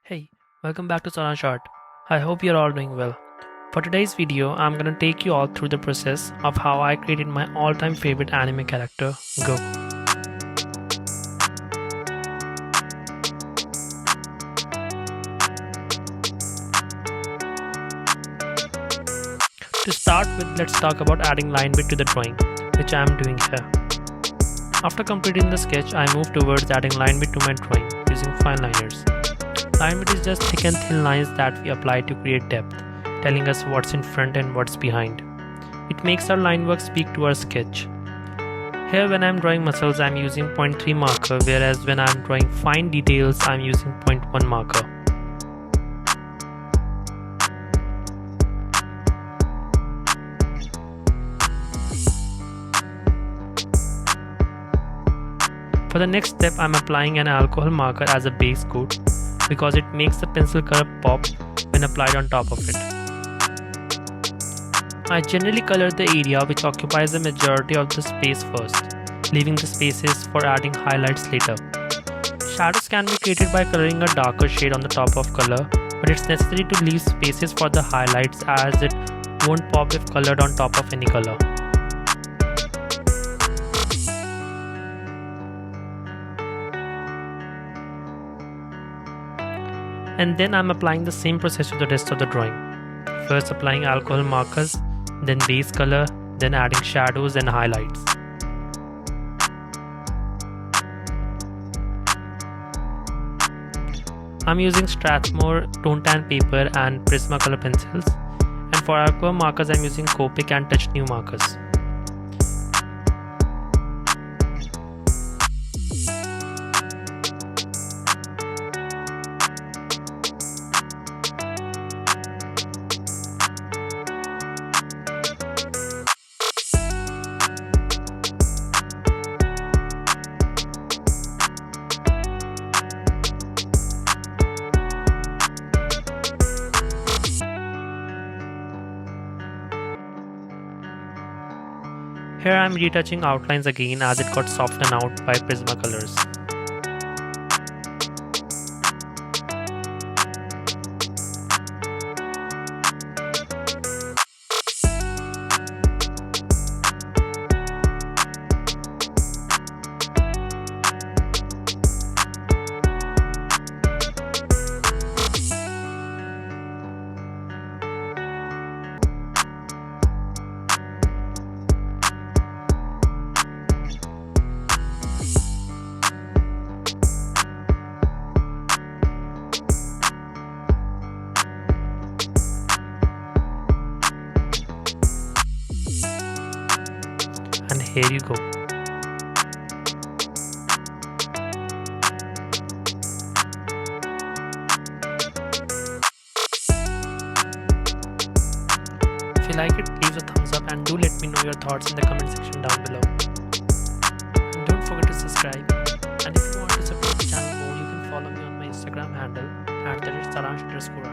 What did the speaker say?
Hey, welcome back to Saran Art. I hope you're all doing well. For today's video, I'm gonna take you all through the process of how I created my all-time favorite anime character, Goku. To start with, let's talk about adding line width to the drawing, which I am doing here. After completing the sketch, I move towards adding line width to my drawing using fine liners. Line width is just thick and thin lines that we apply to create depth, telling us what's in front and what's behind. It makes our line work speak to our sketch. Here when I'm drawing muscles, I'm using 0.3 marker, whereas when I'm drawing fine details, I'm using 0.1 marker. For the next step, I'm applying an alcohol marker as a base coat because it makes the pencil color pop when applied on top of it. I generally color the area which occupies the majority of the space first, leaving the spaces for adding highlights later. Shadows can be created by coloring a darker shade on the top of color, but it's necessary to leave spaces for the highlights as it won't pop if colored on top of any color. And then I'm applying the same process to the rest of the drawing. First applying alcohol markers, then base color, then adding shadows and highlights. I'm using Strathmore tone tan paper and Prismacolor pencils, and for alcohol markers I'm using Copic and Touch New markers. Here I am retouching outlines again as it got softened out by Prismacolors. And here you go. If you like it, leave a thumbs up and do let me know your thoughts in the comment section down below. And don't forget to subscribe. And if you want to support the channel more, you can follow me on my Instagram handle @saransh_art.